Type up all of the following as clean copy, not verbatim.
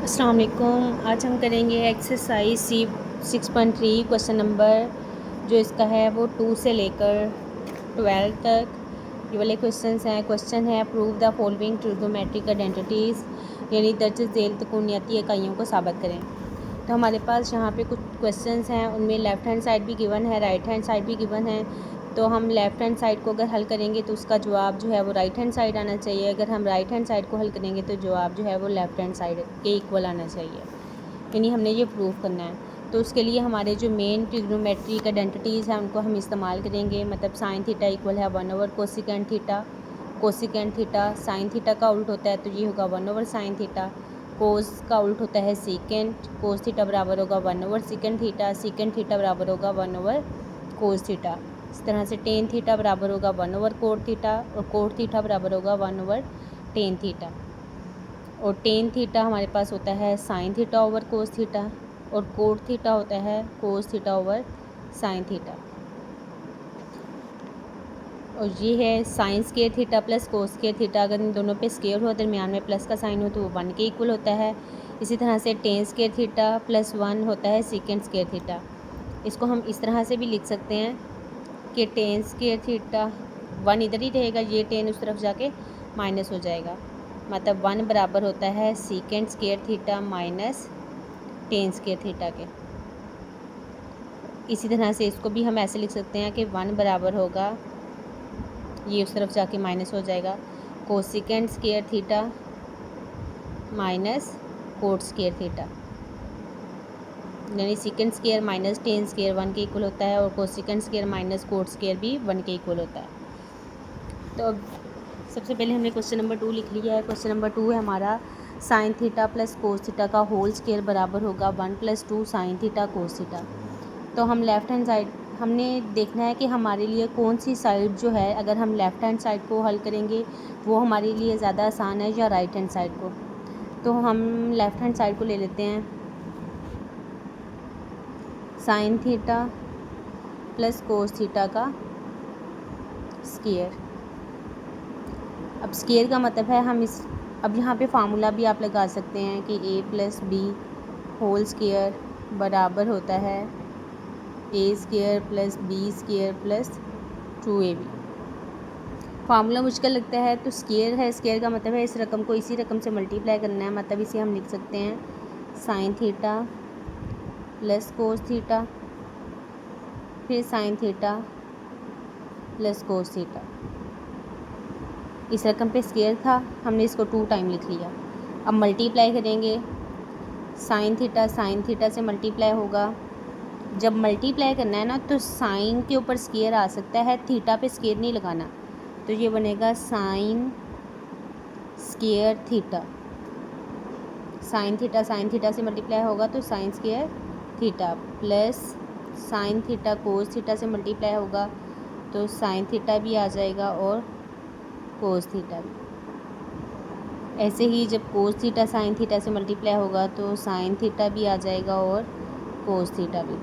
अस्सलाम वालेकुम। आज हम करेंगे एक्सरसाइज सी 6.3 क्वेश्चन नंबर जो इसका है वो 2 से लेकर 12 तक ये वाले क्वेश्चंस हैं। क्वेश्चन है prove the following trigonometric identities, यानी दर्ज झेल त्रिकोणीय इकाइयों को साबित करें। तो हमारे पास यहाँ पे कुछ क्वेश्चंस हैं, उनमें लेफ़्ट हैंड साइड भी गिवन है, राइट हैंड साइड भी गिवन है। तो हम लेफ़्ट हैंड साइड को अगर हल करेंगे तो उसका जवाब जो है वो राइट हैंड साइड आना चाहिए। अगर हम राइट हैंड साइड को हल करेंगे तो जवाब जो है वो लेफ़्ट हैंड साइड के इक्वल आना चाहिए, यानी हमने ये प्रूव करना है। तो उसके लिए हमारे जो मेन ट्रिग्नोमेट्रिक आइडेंटिटीज़ हैं उनको हम इस्तेमाल करेंगे। मतलब साइन थीटा इक्वल है 1/, cosecant theta, cosecant theta sine theta का उल्ट होता है तो ये होगा 1/, साइन थीटा। कोस का उल्ट होता है सीकेंट, कोस थीटा बराबर होगा 1/, सीकेंट थीटा, सीकेंट थीटा बराबर होगा 1/, कोस थीटा। इस तरह से टेन थीटा बराबर होगा 1/, कोट थीटा, और कोट थीटा बराबर होगा 1/, टेन थीटा। और टेन थीटा हमारे पास होता है sine theta over cos theta, और कोट थीटा होता है कोस थीटा ओवर साइन थीटा। और ये है sine square theta plus cos square theta. अगर इन दोनों पे स्केयर हो, दरमियान में प्लस का साइन हो तो वो 1 के इक्वल होता है। इसी तरह से टेन स्केयर थीटा प्लस 1 होता है सीकेंट स्केयर थीटा। इसको हम इस तरह से भी लिख सकते हैं कि टेन स्केयर थीटा 1 इधर ही रहेगा, ये टेन उस तरफ जाके माइनस हो जाएगा। मतलब 1 बराबर होता है secant square theta minus tan square theta के। इसी तरह से इसको भी हम ऐसे लिख सकते हैं कि 1 बराबर होगा, ये उस तरफ जाके माइनस हो जाएगा, cosecant square theta minus cot square theta, यानी secant square minus tan square 1 के इक्वल होता है, और cosecant square minus cot square भी 1 के इक्वल होता है। तो अब सबसे पहले हमने क्वेश्चन नंबर 2 लिख लिया है। क्वेश्चन नंबर 2 है हमारा sign theta plus cos theta का होल स्केयर बराबर होगा 1 + 2 साइन थीटा कोस थीटा। तो हम लेफ़्ट हैंड साइड हमने देखना है कि हमारे लिए कौन सी साइड जो है, अगर हम लेफ़्ट हैंड साइड को हल करेंगे वो हमारे लिए ज़्यादा आसान है या राइट हैंड साइड को। तो हम लेफ़्ट हैंड साइड को ले लेते हैं, sine theta plus cos theta का स्केयर। अब स्केयर का मतलब है हम इस, अब यहाँ पे फार्मूला भी आप लगा सकते हैं कि a + b होल स्केयर बराबर होता है a square plus b square plus 2ab। Formula मुश्किल लगता है तो स्केयर है, स्केयर का मतलब है इस रकम को इसी रकम से मल्टीप्लाई करना है। मतलब इसे हम लिख सकते हैं sine theta plus cos theta, फिर sine theta plus cos theta. इस रकम पे स्केयर था, हमने इसको 2 टाइम लिख लिया। अब मल्टीप्लाई करेंगे, साइन थीटा से मल्टीप्लाई होगा। जब मल्टीप्लाई करना है ना तो साइन के ऊपर स्केयर आ सकता है, थीटा पे स्केयर नहीं लगाना। तो ये बनेगा sine square theta, sine theta से मल्टीप्लाई होगा तो sine square theta, plus sine theta cos theta से मल्टीप्लाई होगा तो साइन थीटा भी आ जाएगा और कोस थीटा भी। ऐसे ही जब कोस थीटा साइन थीटा से मल्टीप्लाई होगा तो साइन थीटा भी आ जाएगा और कोस थीटा भी।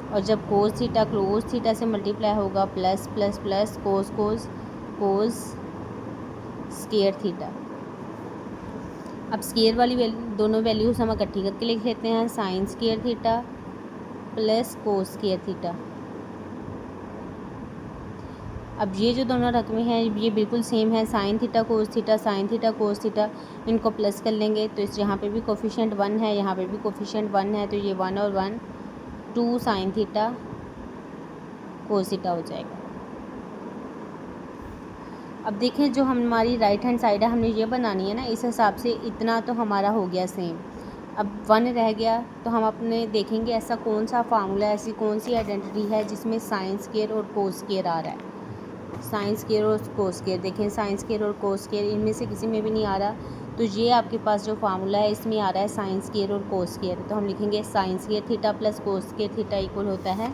और जब कोस थीटा क्लोस थीटा से मल्टीप्लाई होगा प्लस प्लस प्लस कोस कोस कोस स्केयर थीटा। अब स्केयर वाली दोनों वैल्यूज़ हम इकट्ठी करके लिख लेते हैं, sine square theta plus cos square theta. अब ये जो दोनों रकमें हैं ये बिल्कुल सेम है, sine theta cos theta, sine theta cos theta, इनको प्लस कर लेंगे तो इस यहाँ पे भी कोफिशिएंट 1 है, यहाँ पे भी कोफिशिएंट 1 है, तो ये 1 और 1 2 साइन थीटा कोस थीटा हो जाएगा। अब देखें जो हमारी राइट हैंड साइड है हमने ये बनानी है ना, इस हिसाब से इतना तो हमारा हो गया सेम। अब 1 रह गया तो हम अपने देखेंगे ऐसा कौन सा फार्मूला, ऐसी कौन सी आइडेंटिटी है जिसमें साइन स्केयर और कोस स्केयर आ रहा है। साइन स्केयर और कोस स्केयर, देखें साइन स्केयर और कोस स्केयर इनमें से किसी में भी नहीं आ रहा, तो ये आपके पास जो फार्मूला है इसमें आ रहा है साइन स्केयर और कोस स्केयर। तो हम लिखेंगे sine square theta plus cos square theta equal होता है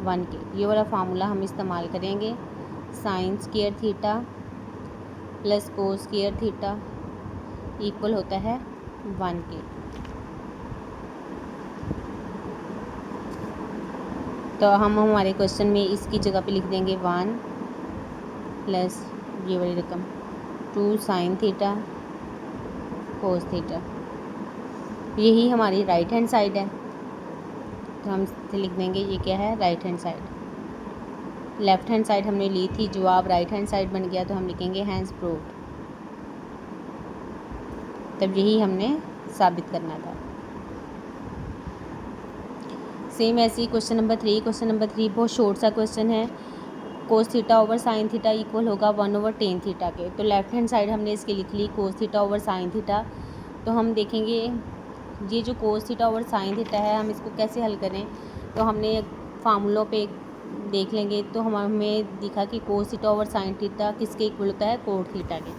1 के। ये वाला फार्मूला हम इस्तेमाल करेंगे, sine square theta plus cos square theta equal होता है 1 के। तो हम हमारे क्वेश्चन में इसकी जगह पे लिख देंगे 1 प्लस ये वाली रकम 2 साइन थीटा कोस थीटा। यही हमारी राइट हैंड साइड है, तो हम लिख देंगे ये क्या है, right hand side. Left hand side हमने ली थी, जवाब राइट हैंड साइड बन गया, तो हम लिखेंगे हैंस प्रूव्ड। तब यही हमने साबित करना था। सेम ऐसे ही क्वेश्चन नंबर 3। क्वेश्चन नंबर 3 बहुत शॉर्ट सा क्वेश्चन है। कोस theta over sine theta equal होगा 1/tan थीटा के। तो लेफ्ट हैंड साइड हमने इसकी लिख ली cos theta over sine theta. तो हम देखेंगे ये जो cos theta over sine theta है, हम इसको कैसे हल करें। तो हमने फार्मूलों पे देख लेंगे, तो हमें दिखा कि कोस थीटा ओवर साइन थीटा किसके इक्वल होता है, कोट थीटा के।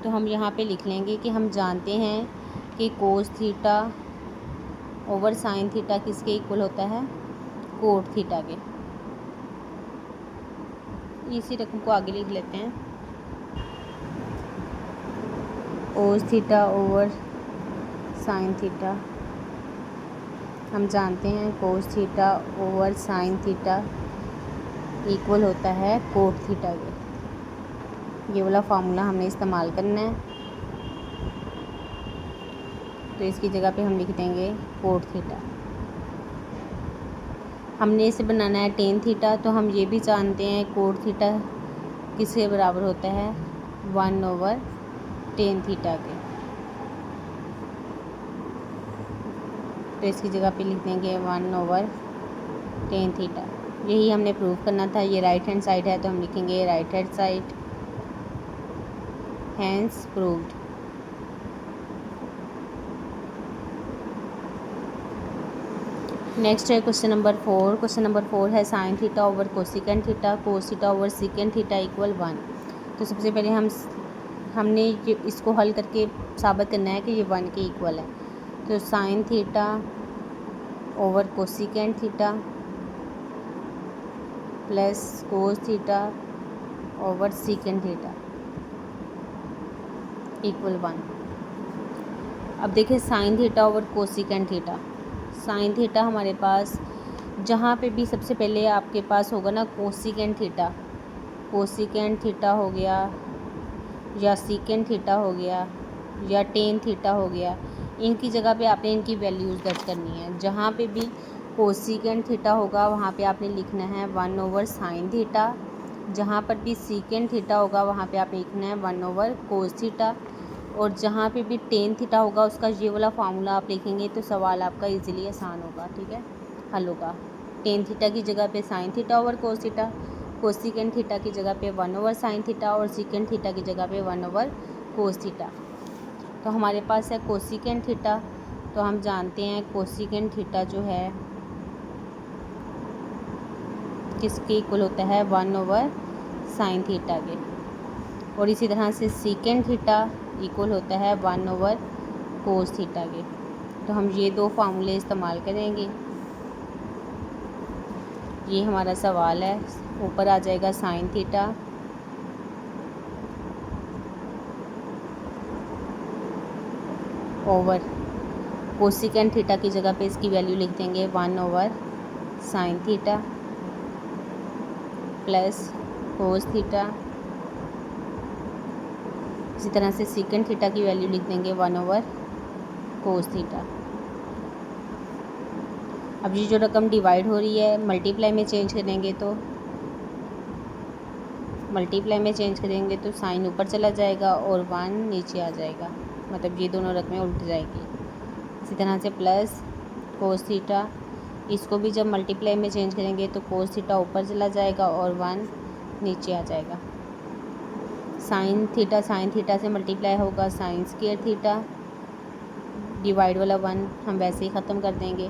तो हम यहाँ पे लिख लेंगे कि हम जानते हैं कि कोस थीटा ओवर साइन थीटा किसके इक्वल होता है, कोट थीटा के। इसी रकम को आगे लिख लेते हैं, कोस थीटा ओवर साइन थीटा। हम जानते हैं कोस theta over sine theta equal होता है कोट थीटा के। ये वाला फार्मूला हमने इस्तेमाल करना है, तो इसकी जगह पे हम लिख देंगे कोट थीटा। हमने इसे बनाना है टेन थीटा, तो हम ये भी जानते हैं कोट थीटा किसके बराबर होता है, 1/tan थीटा के। तो इसकी जगह पे लिख देंगे 1/tan थीटा। यही हमने प्रूव करना था। ये राइट हैंड साइड है, तो हम लिखेंगे right hand side hence proved. Next है क्वेश्चन नंबर 4। क्वेश्चन नंबर 4 है sine theta over cosecant theta, cos theta over secant theta equal 1। तो सबसे पहले हमने इसको हल करके साबित करना है कि ये 1 के इक्वल है। तो sign theta over cosecant theta plus cos theta over secant theta equal 1। अब देखिए sign theta over cosecant theta. Sine theta हमारे पास जहाँ पे भी सबसे पहले आपके पास होगा ना कोसिकेंट थीटा, कोसिकेंट थीटा हो गया या सीकेंट थीटा हो गया या टेन थीटा हो गया, इनकी जगह पे आपने इनकी वैल्यूज़ दर्ज करनी है। जहाँ पे भी कोसिकेंट थीटा होगा वहाँ पे आपने लिखना है 1/sin थीटा। जहाँ पर भी सीकेंट थीटा होगा वहाँ पे आपने लिखना है 1/cos थीटा। और जहाँ पे भी टेन थीटा होगा उसका ये वाला फार्मूला आप लिखेंगे तो सवाल आपका इजीली आसान होगा, ठीक है, हल होगा। टेन थीटा की जगह पे sign theta over cos theta, cosecant theta की जगह पे 1/sin थीटा और सीकेंट थीटा की जगह पे 1/cos थीटा। तो हमारे पास है कोसिकेंट थीटा, तो हम जानते हैं कोसिकेंट थीटा जो है किसके इक्वल होता है, 1/sin थीटा के। और इसी तरह से सीकेंट थीटा इक्वल होता है 1/cos थीटा के। तो हम ये दो फार्मूले इस्तेमाल करेंगे। ये हमारा सवाल है। ऊपर आ जाएगा sign theta over cosecant theta की जगह पे इसकी वैल्यू लिख देंगे 1/sin theta plus cos theta. इसी तरह से सीकेंट थीटा की वैल्यू लिख देंगे 1/cos थीटा। अब ये जो रकम डिवाइड हो रही है मल्टीप्लाई में चेंज करेंगे तो साइन ऊपर चला जाएगा और 1 नीचे आ जाएगा, मतलब ये दोनों रकमें उल्ट जाएगी। इसी तरह से प्लस कोस थीटा, इसको भी जब मल्टीप्लाई में चेंज करेंगे तो कोस थीटा ऊपर चला जाएगा और 1 नीचे आ जाएगा। साइन थीटा से मल्टीप्लाई होगा साइन स्क्वायर थीटा, डिवाइड वाला 1 हम वैसे ही ख़त्म कर देंगे।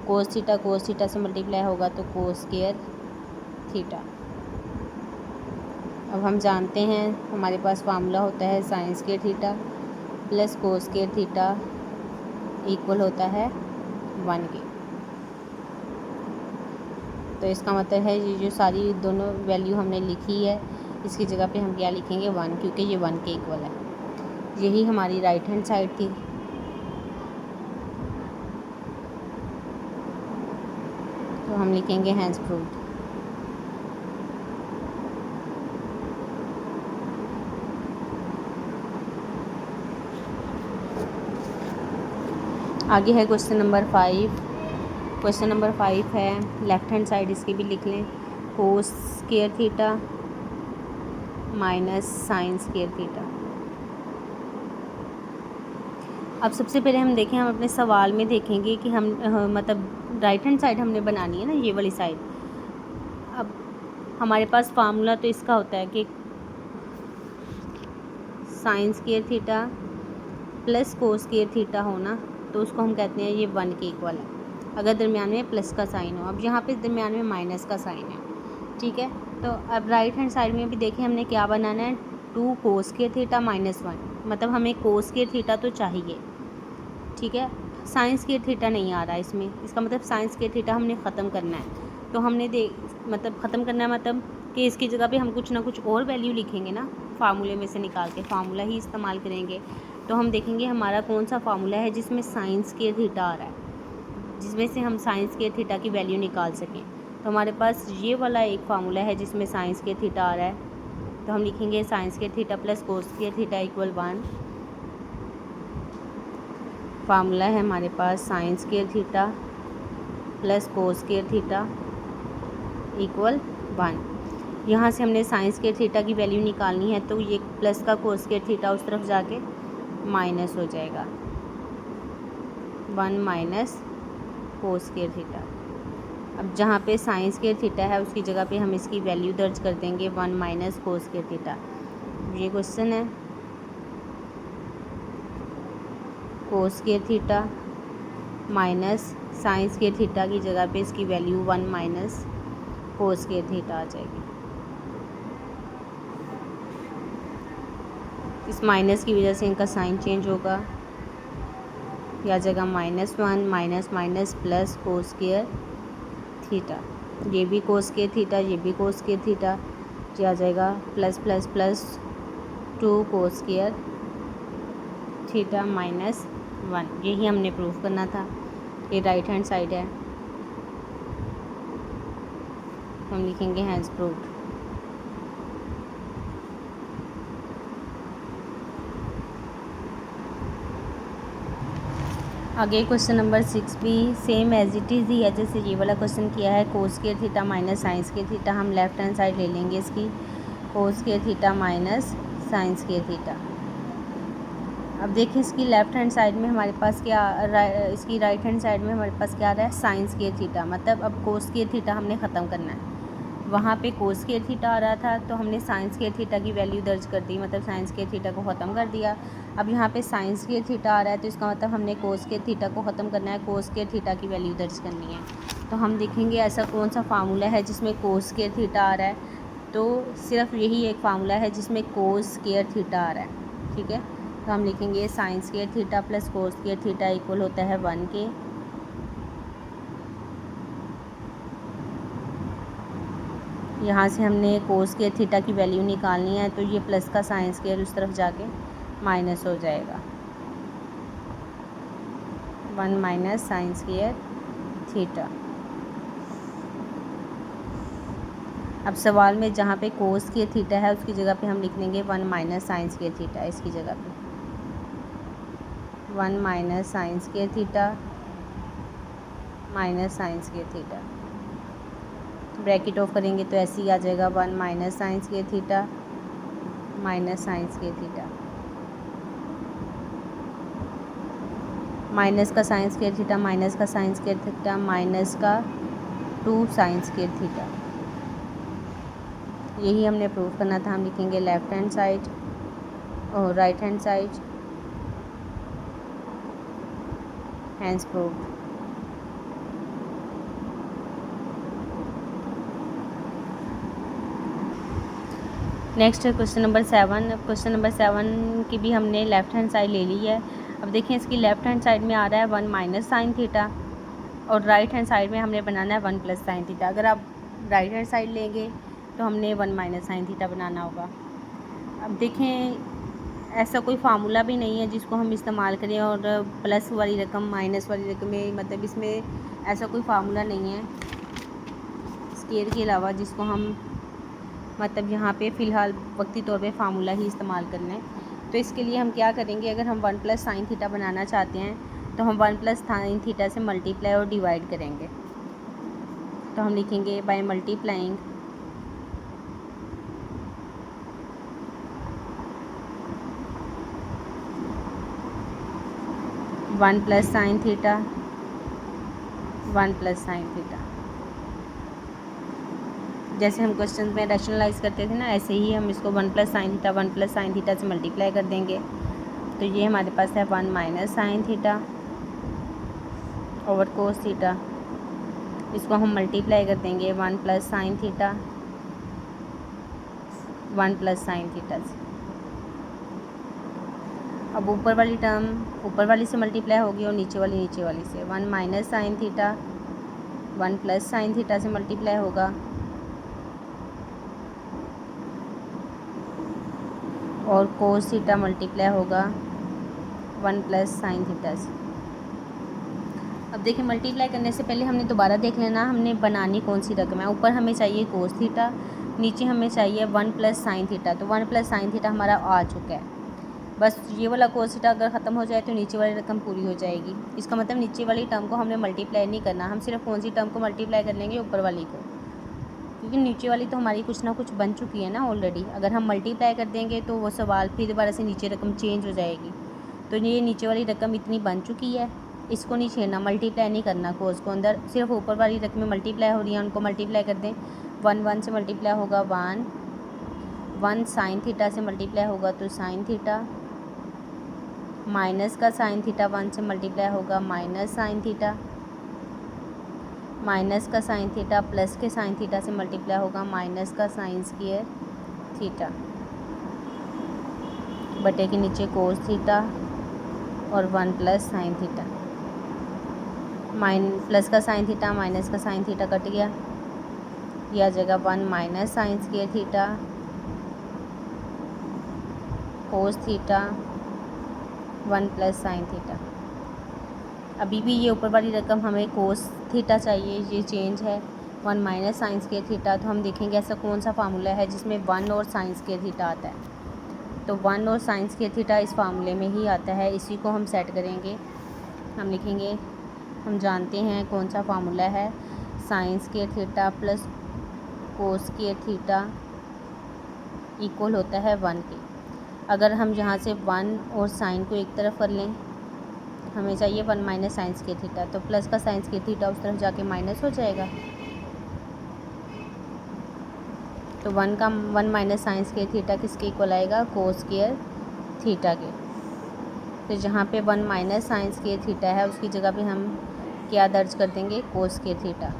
कोस थीटा से मल्टीप्लाई होगा तो कोस स्क्वायर थीटा। अब हम जानते हैं हमारे पास फार्मूला होता है sine square theta plus cos square theta equal होता है 1 के। तो इसका मतलब है ये जो सारी दोनों वैल्यू हमने लिखी है इसकी जगह पे हम क्या लिखेंगे 1, क्योंकि ये 1 के इक्वल है। यही हमारी राइट हैंड साइड थी। तो हम लिखेंगे हैंस प्रूव्ड। आगे है क्वेश्चन नंबर 5। क्वेश्चन नंबर 5 है, लेफ्ट हैंड साइड इसकी भी लिख लें, कोस square theta minus sine square theta. अब सबसे पहले हम देखें, हम अपने सवाल में देखेंगे कि हम मतलब राइट हैंड साइड हमने बनानी है ना, ये वाली साइड। अब हमारे पास फार्मूला तो इसका होता है कि sine square theta plus cos square theta हो ना, तो उसको हम कहते हैं ये 1 के इक्वल है, अगर दरमियान में प्लस का साइन हो। अब यहाँ पे दरमियान में माइनस का साइन है, ठीक है। तो अब राइट हैंड साइड में भी देखें हमने क्या बनाना है, 2 कोस स्क्वायर थीटा माइनस 1, मतलब हमें कोस स्क्वायर थीटा तो चाहिए, ठीक है। साइन स्क्वायर थीटा नहीं आ रहा है इसमें, इसका मतलब साइन स्क्वायर थीटा हमने ख़त्म करना है। तो हमने मतलब ख़त्म करना है, मतलब कि इसकी जगह पे हम कुछ ना कुछ और वैल्यू लिखेंगे ना, फार्मूले में से निकाल के फार्मूला ही इस्तेमाल करेंगे। तो हम देखेंगे हमारा कौन सा फार्मूला है जिसमें साइन स्क्वायर थीटा आ रहा है, जिसमें से हम साइन स्क्वायर थीटा की वैल्यू निकाल सकें। तो हमारे पास ये वाला एक फार्मूला है जिसमें साइन स्क्वायर थीटा आ रहा है, तो हम लिखेंगे sine square theta plus cos square theta equal 1। Formula है हमारे पास sine square theta plus cos square theta equal 1। यहाँ से हमने साइन स्क्वायर थीटा की वैल्यू निकालनी है, तो ये प्लस का कोस स्क्वायर थीटा उस तरफ जाके माइनस हो जाएगा, 1 माइनस कोस स्क्वायर थीटा। अब जहाँ पे साइन स्क्वायर थीटा है उसकी जगह पे हम इसकी वैल्यू दर्ज कर देंगे 1 माइनस कोस स्क्वायर थीटा। ये क्वेश्चन है, cos square theta minus sine square theta की जगह पे इसकी value 1 minus cos square theta आ जाएगी। इस माइनस की वजह से इनका साइन चेंज होगा, या जगह -1 minus minus plus cos square theta, ये भी कोस स्क्वायर थीटा, ये भी कोस स्क्वायर थीटा, ये आ जाएगा प्लस प्लस प्लस 2 कोस स्क्वायर थीटा माइनस 1। यही हमने प्रूफ करना था। ये राइट हैंड साइड है, हम लिखेंगे हैंस प्रूव्ड। आगे क्वेश्चन नंबर 6 भी सेम एज इट इज़ ही है जैसे ये वाला क्वेश्चन किया है, cos square theta minus sine square theta. हम लेफ्ट हैंड साइड ले लेंगे इसकी, कोस square theta minus sine square theta. अब देखिए इसकी लेफ्ट हैंड साइड में हमारे पास क्या, इसकी राइट हैंड साइड में हमारे पास क्या आ रहा है, साइन स्क्वायर थीटा। मतलब अब कोस स्क्वायर थीटा हमने ख़त्म करना है, वहाँ पे कोस स्क्वायर थीटा आ रहा था तो हमने साइन स्क्वायर थीटा की वैल्यू दर्ज कर दी, मतलब साइन स्क्वायर थीटा को ख़त्म कर दिया। अब यहाँ पे साइन स्क्वायर थीटा आ रहा है तो इसका मतलब हमने कोस स्क्वायर थीटा को ख़त्म करना है, कोस स्क्वायर थीटा की वैल्यू दर्ज करनी है। तो हम देखेंगे ऐसा कौन सा फार्मूला है जिसमें कोस स्क्वायर थीटा आ रहा है, तो सिर्फ यही एक फार्मूला है जिसमें कोस स्क्वायर थीटा आ रहा है, ठीक है। तो हम लिखेंगे sine square theta plus cos square theta equal होता है 1 के। यहाँ से हमने कोस स्क्वायर थीटा की वैल्यू निकालनी है, तो ये प्लस का साइन स्क्वायर उस तरफ जाके माइनस हो जाएगा, 1 माइनस साइन स्क्वायर थीटा। अब सवाल में जहाँ पे कोस स्क्वायर थीटा है उसकी जगह पे हम लिख देंगे 1 माइनस साइन स्क्वायर थीटा, इसकी जगह पे 1 minus sine square theta minus sine square theta. Bracket of करेंगे तो ऐसे ही आ जाएगा 1 minus sine square theta minus sine square theta. Minus का साइन स्क्वायर थीटा माइनस का साइन स्क्वायर थीटा माइनस का 2 साइन स्क्वायर थीटा। यही हमने प्रूव करना था। हम लिखेंगे लेफ्ट हैंड साइड और right hand side, hence proved. Next है क्वेश्चन नंबर 7। क्वेश्चन नंबर 7 की भी हमने लेफ़्ट हैंड साइड ले ली है। अब देखिए इसकी लेफ़्ट हैंड साइड में आ रहा है 1 माइनस साइन थीटा और राइट हैंड साइड में हमने बनाना है 1 प्लस साइन थीटा। अगर आप राइट हैंड साइड लेंगे तो हमने 1 माइनस साइन थीटा बनाना होगा। अब देखें ऐसा कोई फार्मूला भी नहीं है जिसको हम इस्तेमाल करें और प्लस वाली रकम माइनस वाली रकम में, मतलब इसमें ऐसा कोई फार्मूला नहीं है स्क्वायर के अलावा जिसको हम मतलब यहाँ पे फ़िलहाल वक्ती तौर पे फार्मूला ही इस्तेमाल करना है। तो इसके लिए हम क्या करेंगे, अगर हम 1 प्लस साइन थीटा बनाना चाहते हैं तो हम 1 प्लस साइन थीटा से मल्टीप्लाई और डिवाइड करेंगे। तो हम लिखेंगे by multiplying 1 plus sine theta 1 plus sine theta. जैसे हम क्वेश्चन में रैशनलाइज करते थे ना, ऐसे ही हम इसको 1 प्लस साइन थीटा से मल्टीप्लाई कर देंगे। तो ये हमारे पास है 1 minus sine theta over cos theta. इसको हम मल्टीप्लाई कर देंगे 1 plus sine theta 1 plus sine theta से। अब ऊपर वाली टर्म ऊपर वाली से मल्टीप्लाई होगी और नीचे वाली से। 1 minus sine theta 1 plus sine theta से मल्टीप्लाई होगा और कोस थीटा मल्टीप्लाई होगा 1 प्लस साइन थीटा से। अब देखिए मल्टीप्लाई करने से पहले हमने दोबारा देख लेना हमने बनानी कौन सी रकम है। ऊपर हमें चाहिए कोस थीटा, नीचे हमें चाहिए 1 प्लस साइन थीटा। तो 1 प्लस साइन थीटा हमारा आ चुका है। बस ये वाला कोस थीटा अगर ख़त्म हो जाए तो नीचे वाली रकम पूरी हो जाएगी। इसका मतलब नीचे वाली टर्म को हमने मल्टीप्लाई नहीं करना, हम सिर्फ कौन सी टर्म को मल्टीप्लाई कर लेंगे, ऊपर वाली को, क्योंकि नीचे वाली तो हमारी कुछ ना कुछ बन चुकी है ना ऑलरेडी। अगर हम मल्टीप्लाई कर देंगे तो वो सवाल फिर दोबारा से नीचे रकम चेंज हो जाएगी। तो ये नीचे वाली रकम इतनी बन चुकी है, इसको नहीं छेड़ना, मल्टीप्लाई नहीं करना कोस को अंदर, सिर्फ ऊपर वाली रकमें मल्टीप्लाई हो रही हैं उनको मल्टीप्लाई कर दें। 1 से मल्टीप्लाई होगा 1 साइन थीटा से मल्टीप्लाई होगा तो साइन थीटा, माइनस का साइन थीटा 1 से मल्टीप्लाई होगा माइनस साइन थीटा, माइनस का साइन थीटा प्लस के साइन थीटा से मल्टीप्लाई होगा माइनस का साइन स्क्वायर थीटा, बटे के नीचे कोस थीटा और 1 प्लस साइन थीटा। प्लस का साइन थीटा माइनस का साइन थीटा कट गया, यह आ जाएगा 1 minus sine square theta cos theta 1 plus sine theta. अभी भी ये ऊपर वाली रकम हमें कोस थीटा चाहिए, ये चेंज है 1 माइनस साइन स्क्वायर थीटा। तो हम देखेंगे ऐसा कौन सा फार्मूला है जिसमें 1 और साइन स्क्वायर थीटा आता है। तो 1 और साइन स्क्वायर थीटा इस फार्मूले में ही आता है, इसी को हम सेट करेंगे। हम लिखेंगे, हम जानते हैं कौन सा फार्मूला है, sine square theta plus cos square theta equal होता है 1 के। अगर हम यहाँ से 1 और साइन को एक तरफ कर लें, हमें चाहिए 1 माइनस साइन स्क्वायर थीटा, तो प्लस का साइन स्क्वायर थीटा उस तरफ जाके माइनस हो जाएगा। तो 1 माइनस साइन स्क्वायर थीटा किसके इक्वल आएगा, कोस स्क्वायर थीटा के। तो जहाँ पे 1 माइनस साइन स्क्वायर थीटा है उसकी जगह पे हम क्या दर्ज कर देंगे, कोस स्क्वायर थीटा।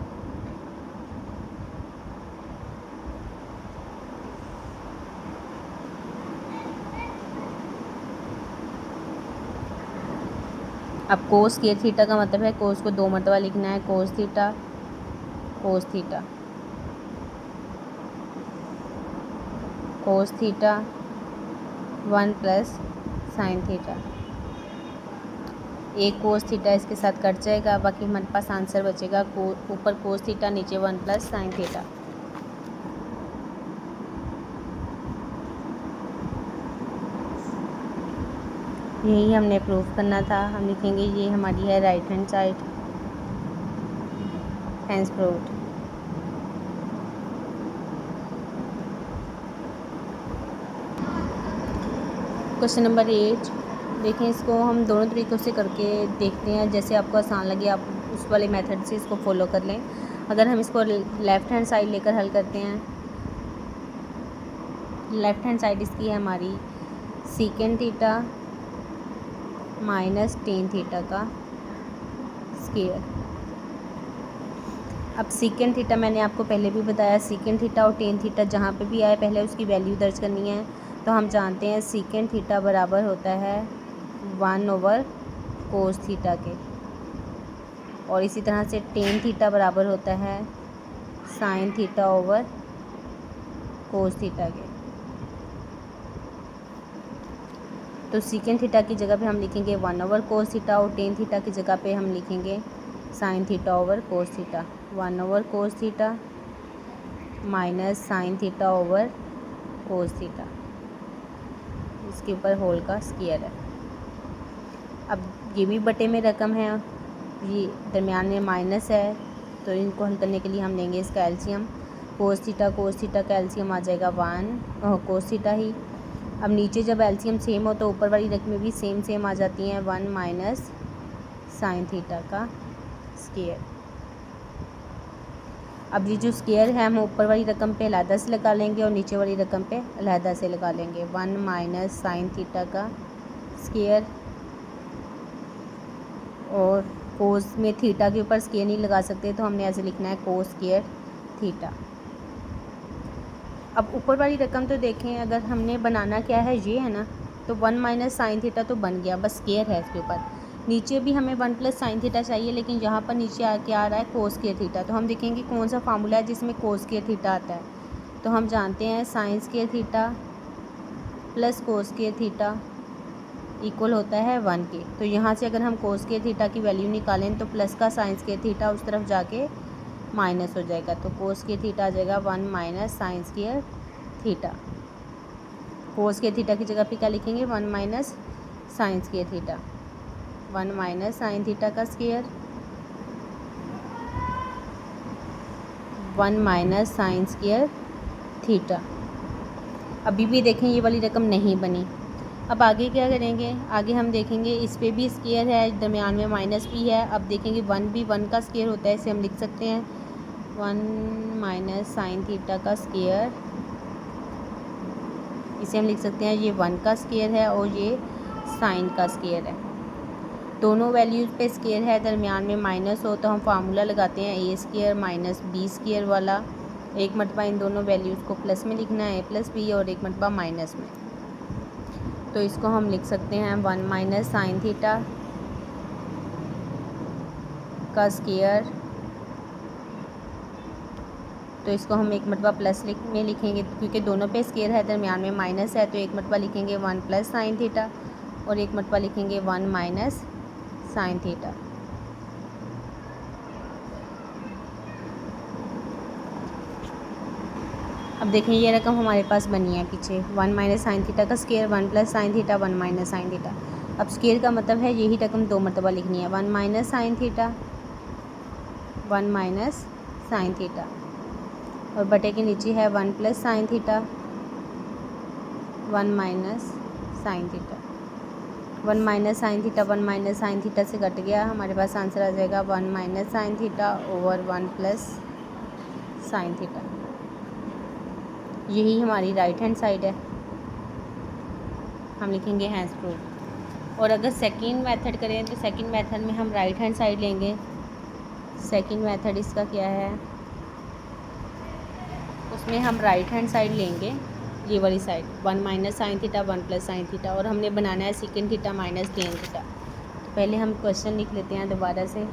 अब कोस स्क्वायर थीटा का मतलब है कोस को 2 मरतबा लिखना है, cos theta cos theta cos theta 1 plus sine theta. एक कोस थीटा इसके साथ कट जाएगा, बाकी हमारे पास आंसर बचेगा ऊपर कोस थीटा नीचे 1 प्लस साइन थीटा। यही हमने प्रूफ करना था। हम लिखेंगे ये हमारी है right hand side, hence proved. Question number 8 देखें, इसको हम दोनों तरीक़ों से करके देखते हैं, जैसे आपको आसान लगे आप उस वाले मेथड से इसको फॉलो कर लें। अगर हम इसको लेफ़्ट हैंड साइड लेकर हल करते हैं, लेफ़्ट हैंड साइड इसकी है हमारी secant theta minus tan theta का स्क्वायर। अब सीकेंड थीटा मैंने आपको पहले भी बताया, सीकेंड थीटा और टेन थीटा जहाँ पे भी आए पहले उसकी वैल्यू दर्ज करनी है। तो हम जानते हैं सीकेंड थीटा बराबर होता है 1 ओवर कोस थीटा के, और इसी तरह से टेन थीटा बराबर होता है sine theta over cos theta के। तो सीकेंड थीटा की जगह पे हम लिखेंगे 1 ओवर कोस थीटा और टेन थीटा की जगह पे हम लिखेंगे sign theta over cos theta. 1 over cos theta minus sine theta over cos theta, इसके ऊपर होल का स्क्वायर है। अब ये भी बटे में रकम है, ये दरमियान में माइनस है, तो इनको हल करने के लिए हम लेंगे इसका एलसीएम। कोस थीटा का एलसीएम आ जाएगा 1 कोस थीटा ही। अब नीचे जब एलसीएम सेम हो तो ऊपर वाली रकमें भी सेम आ जाती हैं, 1 माइनस साइन थीटा का स्क्वायर। अब ये जो स्क्वायर है हम ऊपर वाली रकम पे अलहदा से लगा लेंगे और नीचे वाली रकम पे अलहदा से लगा लेंगे, 1 माइनस साइन थीटा का स्क्वायर। और कोस में थीटा के ऊपर स्क्वायर नहीं लगा सकते तो हमने ऐसे लिखना है कोस स्क्वायर थीटा। अब ऊपर वाली रकम तो देखें, अगर हमने बनाना क्या है ये है ना, तो 1 माइनस साइन थीटा तो बन गया, बस स्क्वायर है इसके ऊपर। नीचे भी हमें 1 प्लस साइन थीटा चाहिए, लेकिन यहाँ पर नीचे क्या आ रहा है, कोस स्क्वायर थीटा। तो हम देखेंगे कौन सा फार्मूला है जिसमें कोस स्क्वायर थीटा आता है। तो हम जानते हैं sine square theta plus cos square theta equal होता है 1 के। तो यहाँ से अगर हम कोस स्क्वायर थीटा की वैल्यू निकालें तो प्लस का साइन स्क्वायर थीटा उस तरफ जाके माइनस हो जाएगा, तो कोस स्क्वायर थीटा आ जाएगा 1 minus sine square theta. Cos square theta की जगह पे क्या लिखेंगे, 1 minus sine square theta, 1 minus sine theta का square, 1 minus sine square theta. अभी भी देखें ये वाली रकम नहीं बनी। अब आगे क्या करेंगे, आगे हम देखेंगे इस पे भी स्क्वायर है, दरमियान में माइनस भी है। अब देखेंगे 1 भी 1 का स्क्वायर होता है, इसे हम लिख सकते हैं 1 माइनस साइन थीटा का स्क्वायर। इसे हम लिख सकते हैं ये 1 का स्क्वायर है और ये साइन का स्क्वायर है। दोनों वैल्यूज़ पे स्क्वायर है, दरमियान में माइनस हो तो हम फार्मूला लगाते हैं ए स्क्वायर माइनस बी स्क्वायर वाला। एक मरतबा इन दोनों वैल्यूज़ को प्लस में लिखना है, ए प्लस बी, और एक मरतबा माइनस में। तो इसको हम लिख सकते हैं 1 माइनस साइन थीटा का स्क्वायर। तो इसको हम एक मरतबा प्लस में लिखेंगे क्योंकि दोनों पे स्क्वायर है, दरमियान में माइनस है, तो एक मरतबा लिखेंगे 1 प्लस साइन थीटा और एक मरतबा लिखेंगे 1 माइनस साइन थीटा। अब देखें ये रकम हमारे पास बनी है पीछे, 1 माइनस साइन थीटा का square, 1 plus sine theta, 1 minus sine theta. अब स्क्वायर का मतलब है यही रकम 2 मरतबा लिखनी है, 1 minus sine theta, 1 minus sine theta, और बटे के नीचे है 1 plus sine theta, 1 minus sine theta. 1 minus sine theta 1 minus sine theta से कट गया, हमारे पास आंसर आ जाएगा 1 minus sine theta over 1 plus sine theta. यही हमारी राइट हैंड साइड है, हम लिखेंगे हैंस प्रूफ। और अगर सेकंड मेथड करें तो सेकंड मेथड में हम राइट हैंड साइड लेंगे। सेकंड मेथड इसका क्या है, उसमें हम राइट हैंड साइड लेंगे, ये वाली side, 1 minus sine theta 1 plus sine theta, और हमने बनाना है second theta minus tan theta. तो पहले हम क्वेश्चन लिख लेते हैं दोबारा से,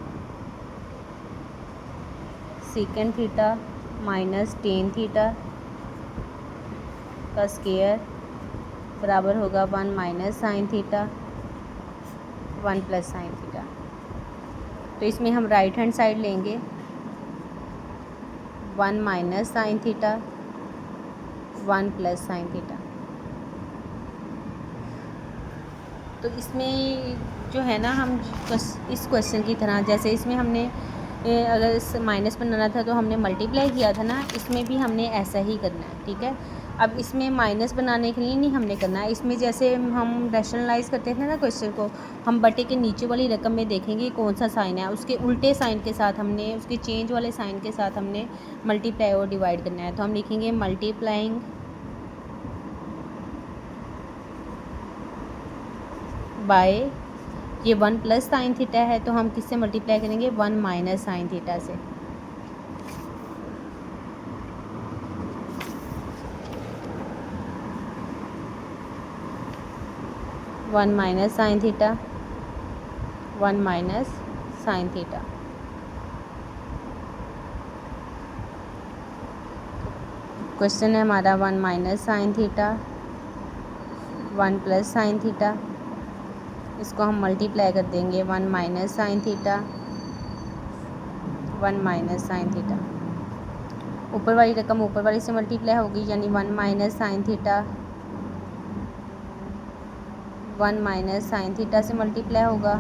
second theta minus tan theta का स्क्वायर बराबर होगा 1 minus sine theta 1 plus sign theta. तो इसमें हम राइट हैंड साइड लेंगे, 1 minus sine theta 1 plus sign theta. तो इसमें जो है ना, हम इस क्वेश्चन की तरह, जैसे इसमें हमने अगर माइनस बनाना था तो हमने मल्टीप्लाई किया था ना, इसमें भी हमने ऐसा ही करना है, ठीक है। अब इसमें माइनस बनाने के लिए नहीं हमने करना है, इसमें जैसे हम रैशनलाइज करते थे ना क्वेश्चन को, हम बटे के नीचे वाली रकम में देखेंगे कौन सा साइन है, उसके उल्टे साइन के साथ हमने, उसके चेंज वाले साइन के साथ हमने मल्टीप्लाई और डिवाइड करना है। तो हम लिखेंगे मल्टीप्लाइंग बाय, ये 1 प्लस साइन थीटा है तो हम किससे मल्टीप्लाई करेंगे, 1 माइनस साइन थीटा से। One minus sine theta 1 minus sine theta. Question है हमारा 1 minus sine theta 1 plus sine theta, इसको हम मल्टीप्लाई कर देंगे 1 minus sine theta 1 minus sine theta. ऊपर वाली रकम ऊपर वाली से मल्टीप्लाई होगी, यानी 1 minus sine theta 1 minus sine theta से मल्टीप्लाई होगा,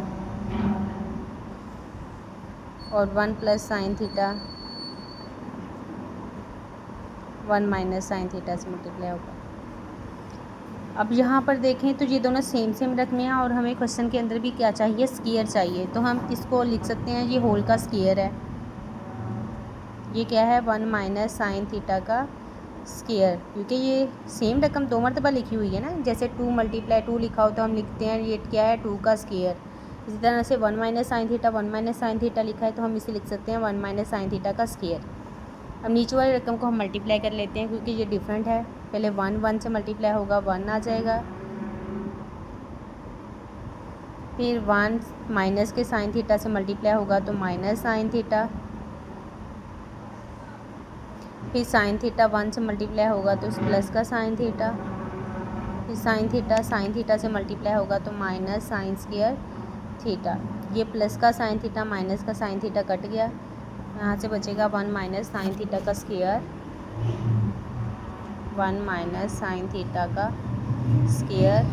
और 1 plus sine theta 1 minus sine theta से मल्टीप्लाई होगा। अब यहाँ पर देखें तो ये दोनों सेम सेम रकमे हैं और हमें क्वेश्चन के अंदर भी क्या चाहिए, स्क्वायर चाहिए। तो हम किसको लिख सकते हैं, ये होल का स्क्वायर है। ये क्या है, 1 माइनस साइन थीटा का स्क्वायर, क्योंकि ये सेम रकम 2 मरतबा लिखी हुई है ना। जैसे 2 मल्टीप्लाई 2 लिखा हो तो हम लिखते हैं ये क्या है, 2 का स्क्वायर। इसी तरह से 1 minus sine theta 1 minus sine theta लिखा है तो हम इसे लिख सकते हैं 1 माइनस साइन थीटा का स्क्वायर। अब नीचे वाली रकम को हम मल्टीप्लाई कर लेते हैं क्योंकि ये डिफरेंट है। पहले 1 से मल्टीप्लाई होगा 1 आ जाएगा, फिर 1 माइनस के साइन थीटा से मल्टीप्लाई होगा तो माइनस साइन थीटा, फिर साइन थीटा 1 से मल्टीप्लाई होगा तो प्लस का साइन थीटा, फिर साइन थीटा से मल्टीप्लाई होगा तो माइनस साइन स्क्वायर थीटा। ये प्लस का साइन थीटा माइनस का साइन थीटा कट गया, यहाँ से बचेगा 1 माइनस साइन थीटा का स्क्वायर, 1 माइनस साइन थीटा का स्क्वायर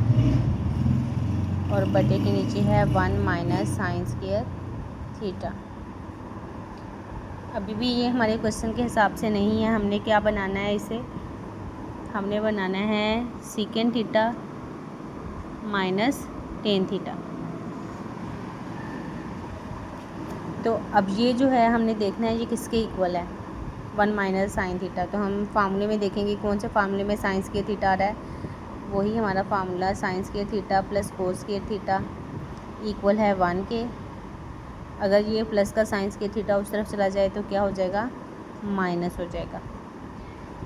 और बटे के नीचे है 1 माइनस साइन स्क्वायर थीटा। अभी भी ये हमारे क्वेश्चन के हिसाब से नहीं है, हमने क्या बनाना है, इसे हमने बनाना है secant theta minus tan theta. तो अब ये जो है हमने देखना है ये किसके इक्वल है, 1 माइनस साइन थीटा। तो हम फार्मूले में देखेंगे कौन से फार्मूले में साइन स्क्वायर थीटा आ रहा है, वही हमारा formula sine square theta plus cos square theta equal है 1 के। अगर ये प्लस का साइन स्क्वायर थीटा उस तरफ चला जाए तो क्या हो जाएगा, माइनस हो जाएगा।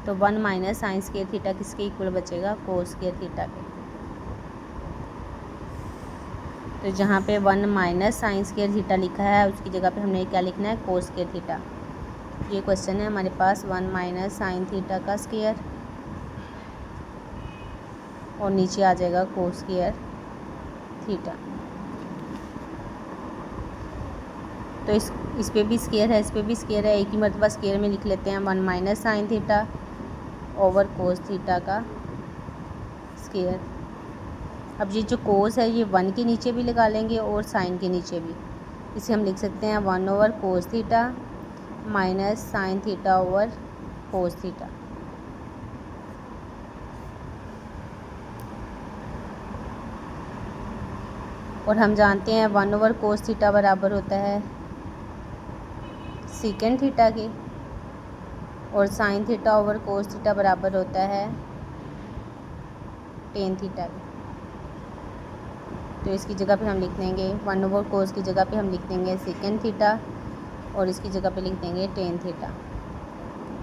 तो 1 माइनस साइन स्क्वायर थीटा किसके इक्वल बचेगा, कोस स्क्वायर थीटा के। तो जहाँ पे 1 माइनस साइन स्क्वायर थीटा लिखा है उसकी जगह पे हमने क्या लिखना है, कोस स्क्वायर थीटा। ये क्वेश्चन है हमारे पास 1 माइनस साइन थीटा का स्क्वायर और नीचे आ जाएगा कोस स्क्वायर थीटा। तो इस पे भी स्क्वायर है, इस पे भी स्क्वायर है, एक ही मरतबा स्क्वायर में लिख लेते हैं 1 minus sine theta over cos theta का स्क्वायर। अब ये जो कोस है ये 1 के नीचे भी लगा लेंगे और साइन के नीचे भी। इसे हम लिख सकते हैं 1 over cos theta minus sine theta over cos theta. और हम जानते हैं 1 ओवर कोस थीटा बराबर होता है सीकेंड थीटा के, और sign theta over cos theta बराबर होता है टेन थीटा के। तो इसकी जगह पे हम लिख देंगे 1 ओवर कोस की जगह पे हम लिख देंगे सेकेंड थीटा और इसकी जगह पे लिख देंगे टेन थीटा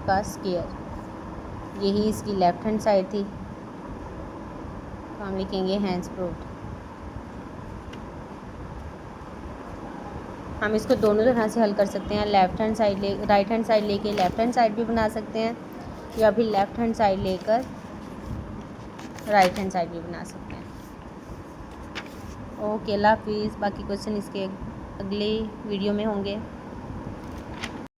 का स्क्वायर। यही इसकी लेफ़्ट हैंड साइड थी, तो हम लिखेंगे हैंस प्रूव्ड। हम इसको दोनों तरह से हल कर सकते हैं, राइट हैंड साइड लेके लेफ़्ट हैंड साइड भी बना सकते हैं, या फिर लेफ़्ट हैंड साइड लेकर राइट हैंड साइड भी बना सकते हैं। ओके, अल्लाह हाफिज़। बाकी क्वेश्चन इसके अगले वीडियो में होंगे।